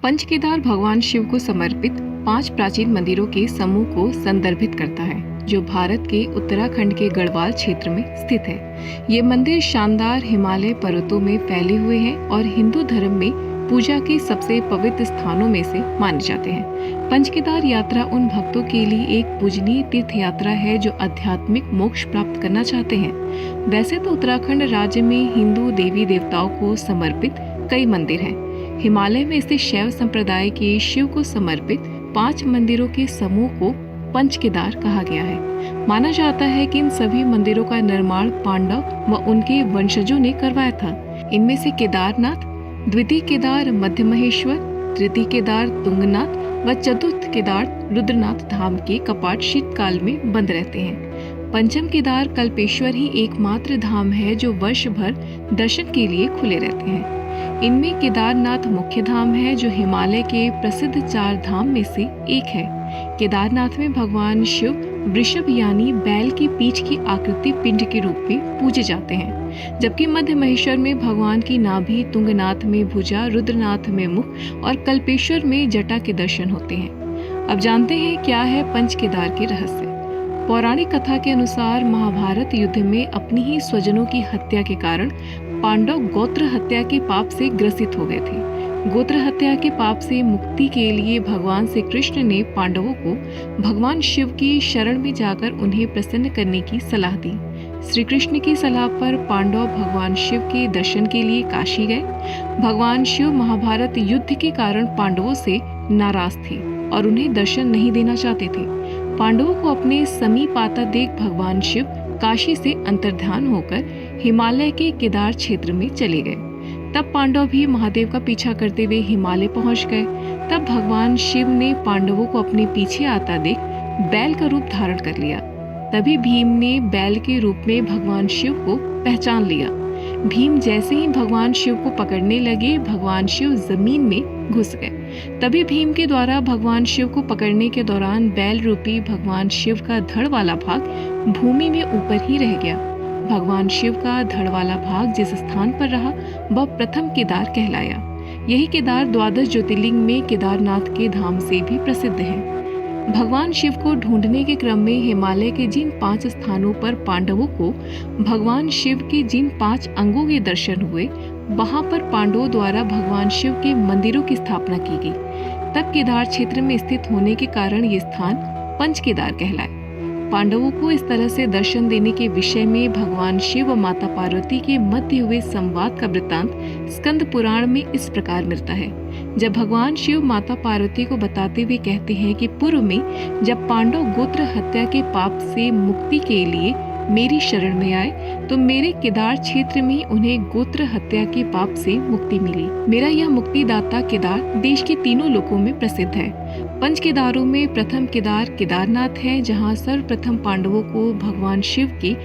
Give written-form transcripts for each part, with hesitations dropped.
पंचकेदार भगवान शिव को समर्पित 5 प्राचीन मंदिरों के समूह को संदर्भित करता है, जो भारत के उत्तराखंड के गढ़वाल क्षेत्र में स्थित है। ये मंदिर शानदार हिमालय पर्वतों में फैले हुए हैं और हिंदू धर्म में पूजा के सबसे पवित्र स्थानों में से माने जाते हैं। पंचकेदार यात्रा उन भक्तों के लिए एक पूजनीय तीर्थ यात्रा है जो आध्यात्मिक मोक्ष प्राप्त करना चाहते हैं। वैसे तो उत्तराखंड राज्य में हिंदू देवी देवताओं को समर्पित कई मंदिर हैं। हिमालय में स्थित शैव संप्रदाय के शिव को समर्पित 5 मंदिरों के समूह को पंचकेदार कहा गया है। माना जाता है कि इन सभी मंदिरों का निर्माण पांडव व उनके वंशजों ने करवाया था। इनमें से केदारनाथ, द्वितीय केदार मध्य महेश्वर, तृतीय केदार तुंगनाथ व चतुर्थ केदार रुद्रनाथ धाम के कपाट शीतकाल में बंद रहते हैं। पंचम केदार कल्पेश्वर ही एकमात्र धाम है जो वर्ष भर दर्शन के लिए खुले रहते हैं। इनमें केदारनाथ मुख्य धाम है जो हिमालय के प्रसिद्ध 4 धाम में से एक है। केदारनाथ में भगवान शिव वृषभ यानी बैल की पीठ की आकृति पिंड के रूप में पूजे जाते हैं, जबकि मध्य महेश्वर में भगवान की नाभि, तुंगनाथ में भुजा, रुद्रनाथ में मुख और कल्पेश्वर में जटा के दर्शन होते हैं। अब जानते हैं क्या है पंचकेदार के रहस्य। पौराणिक कथा के अनुसार महाभारत युद्ध में अपनी ही स्वजनों की हत्या के कारण पांडव गोत्र हत्या के पाप से ग्रसित हो गए थे। गोत्र हत्या के पाप से मुक्ति के लिए भगवान श्री कृष्ण ने पांडवों को भगवान शिव की शरण में जाकर उन्हें प्रसन्न करने की सलाह दी। श्री कृष्ण की सलाह पर पांडव भगवान शिव के दर्शन के लिए काशी गए। भगवान शिव महाभारत युद्ध के कारण पांडवों से नाराज थे और उन्हें दर्शन नहीं देना चाहते थे। पांडवों को अपने समीप आता देख भगवान शिव काशी से अंतर्ध्यान होकर हिमालय के केदार क्षेत्र में चले गए। तब पांडव भी महादेव का पीछा करते हुए हिमालय पहुंच गए। तब भगवान शिव ने पांडवों को अपने पीछे आता देख बैल का रूप धारण कर लिया। तभी भीम ने बैल के रूप में भगवान शिव को पहचान लिया। भीम जैसे ही भगवान शिव को पकड़ने लगे, भगवान शिव जमीन में घुस गए। तभी भीम के द्वारा भगवान शिव को पकड़ने के दौरान बैल रूपी भगवान शिव का धड़ वाला भाग भूमि में ऊपर ही रह गया। भगवान शिव का धड़ वाला भाग जिस स्थान पर रहा वह प्रथम केदार कहलाया। यही केदार द्वादश ज्योतिर्लिंग में केदारनाथ के धाम से भी प्रसिद्ध है। भगवान शिव को ढूंढने के क्रम में हिमालय के जिन 5 स्थानों पर पांडवों को भगवान शिव के जिन 5 अंगों के दर्शन हुए, वहां पर पांडवों द्वारा भगवान शिव के मंदिरों की स्थापना की गई। तब केदार क्षेत्र में स्थित होने के कारण ये स्थान पंचकेदार कहलाए। पांडवों को इस तरह से दर्शन देने के विषय में भगवान शिव व माता पार्वती के मध्य हुए संवाद का वृत्तांत स्कंद पुराण में इस प्रकार मिलता है। जब भगवान शिव माता पार्वती को बताते हुए कहते हैं कि पूर्व में जब पांडव गोत्र हत्या के पाप से मुक्ति के लिए मेरी शरण में आए तो मेरे केदार क्षेत्र में उन्हें गोत्र हत्या के पाप से मुक्ति मिली। मेरा यह मुक्तिदाता केदार देश के तीनों लोकों में प्रसिद्ध है। पंच केदारों में प्रथम केदार केदारनाथ है, जहाँ सर्वप्रथम पांडवों को भगवान शिव के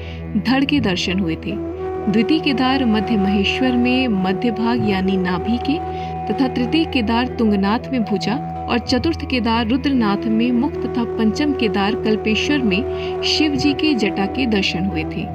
धड़ के दर्शन हुए थे। द्वितीय केदार मध्य महेश्वर में मध्य भाग यानी नाभि के तथा तृतीय केदार तुंगनाथ में भुजा और चतुर्थ केदार रुद्रनाथ में मुख तथा पंचम केदार कल्पेश्वर में शिव जी के जटा के दर्शन हुए थे।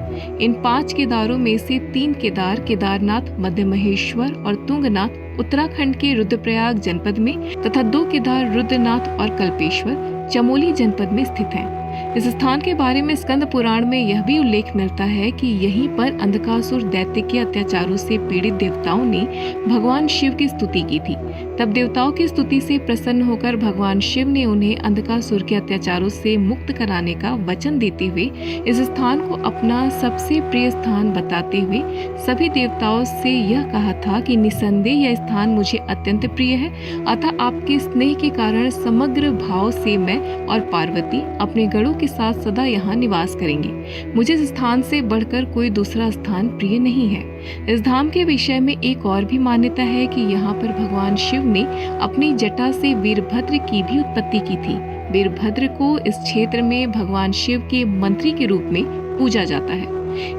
इन 5 केदारों में से 3 केदार केदारनाथ मध्य महेश्वर और तुंगनाथ उत्तराखंड के रुद्रप्रयाग जनपद में तथा 2 केदार रुद्रनाथ और कल्पेश्वर चमोली जनपद में स्थित हैं। इस स्थान के बारे में स्कंद पुराण में यह भी उल्लेख मिलता है कि यहीं पर अंधकासुर दैत्य के अत्याचारों से पीड़ित देवताओं ने भगवान शिव की स्तुति की थी। तब देवताओं की स्तुति से प्रसन्न होकर भगवान शिव ने उन्हें अंधकासुर के अत्याचारों से मुक्त कराने का वचन देते हुए इस स्थान को अपना सबसे प्रिय स्थान बताते हुए सभी देवताओं से यह कहा था कि निसंदेह यह स्थान मुझे अत्यंत प्रिय है, अतः आपके स्नेह के कारण समग्र भाव से मैं और पार्वती अपने गणों के साथ सदा यहाँ निवास करेंगे। मुझे इस स्थान से बढ़कर कोई दूसरा स्थान प्रिय नहीं है। इस धाम के विषय में एक और भी मान्यता है कि यहाँ पर भगवान शिव ने अपनी जटा से वीरभद्र की भी उत्पत्ति की थी। वीरभद्र को इस क्षेत्र में भगवान शिव के मंत्री के रूप में पूजा जाता है।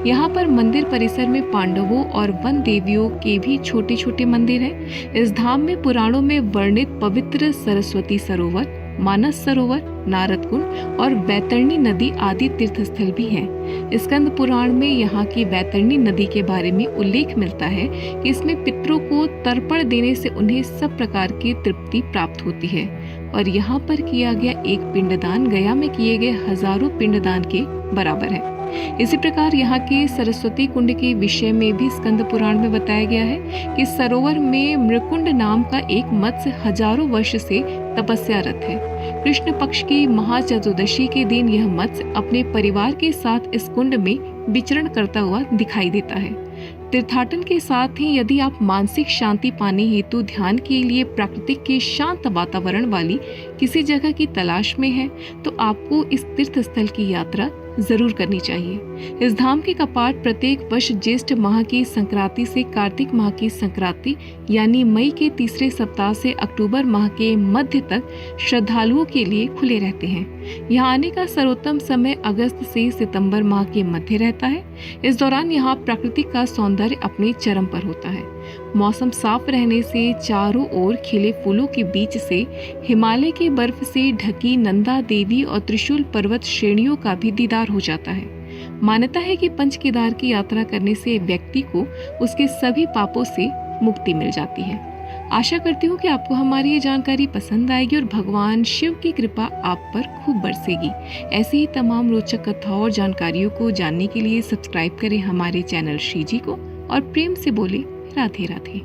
यहाँ पर मंदिर परिसर में पांडवों और वन देवियों के भी छोटे छोटे मंदिर हैं। इस धाम में पुराणों में वर्णित पवित्र सरस्वती सरोवर, मानस सरोवर, नारद कुंड और बैतरणी नदी आदि तीर्थ स्थल भी हैं। स्कंद पुराण में यहाँ की बैतरणी नदी के बारे में उल्लेख मिलता है कि इसमें पितरों को तर्पण देने से उन्हें सब प्रकार की तृप्ति प्राप्त होती है और यहाँ पर किया गया एक पिंडदान गया में किए गए हजारों पिंडदान के बराबर है। इसी प्रकार यहाँ के सरस्वती कुंड के विषय में भी स्कंद पुराण में बताया गया है कि सरोवर में मृकुंड नाम का एक मत्स्य हजारों वर्ष से तपस्यारत है। कृष्ण पक्ष की महाचतुर्दशी के दिन यह मत्स्य अपने परिवार के साथ इस कुंड में विचरण करता हुआ दिखाई देता है। तीर्थाटन के साथ ही यदि आप मानसिक शांति पाने हेतु ध्यान के लिए प्राकृतिक के शांत वातावरण वाली किसी जगह की तलाश में हैं, तो आपको इस तीर्थ स्थल की यात्रा जरूर करनी चाहिए। इस धाम के कपाट प्रत्येक वर्ष ज्येष्ठ माह की संक्रांति से कार्तिक माह की संक्रांति यानी मई के तीसरे सप्ताह से अक्टूबर माह के मध्य तक श्रद्धालुओं के लिए खुले रहते हैं। यहाँ आने का सर्वोत्तम समय अगस्त से सितंबर माह के मध्य रहता है। इस दौरान यहाँ प्रकृति का सौंदर्य अपने चरम पर होता है। मौसम साफ रहने से चारों ओर खिले फूलों के बीच से हिमालय की बर्फ से ढकी नंदा देवी और त्रिशूल पर्वत श्रेणियों का भी दीदार हो जाता है। मान्यता है कि पंच केदार की यात्रा करने से व्यक्ति को उसके सभी पापों से मुक्ति मिल जाती है। आशा करती हूँ कि आपको हमारी ये जानकारी पसंद आएगी और भगवान शिव की कृपा आप पर खूब बरसेगी। ऐसी ही तमाम रोचक कथाओं और जानकारियों को जानने के लिए सब्सक्राइब करें हमारे चैनल श्रीजी को और प्रेम से बोले राधे राधे।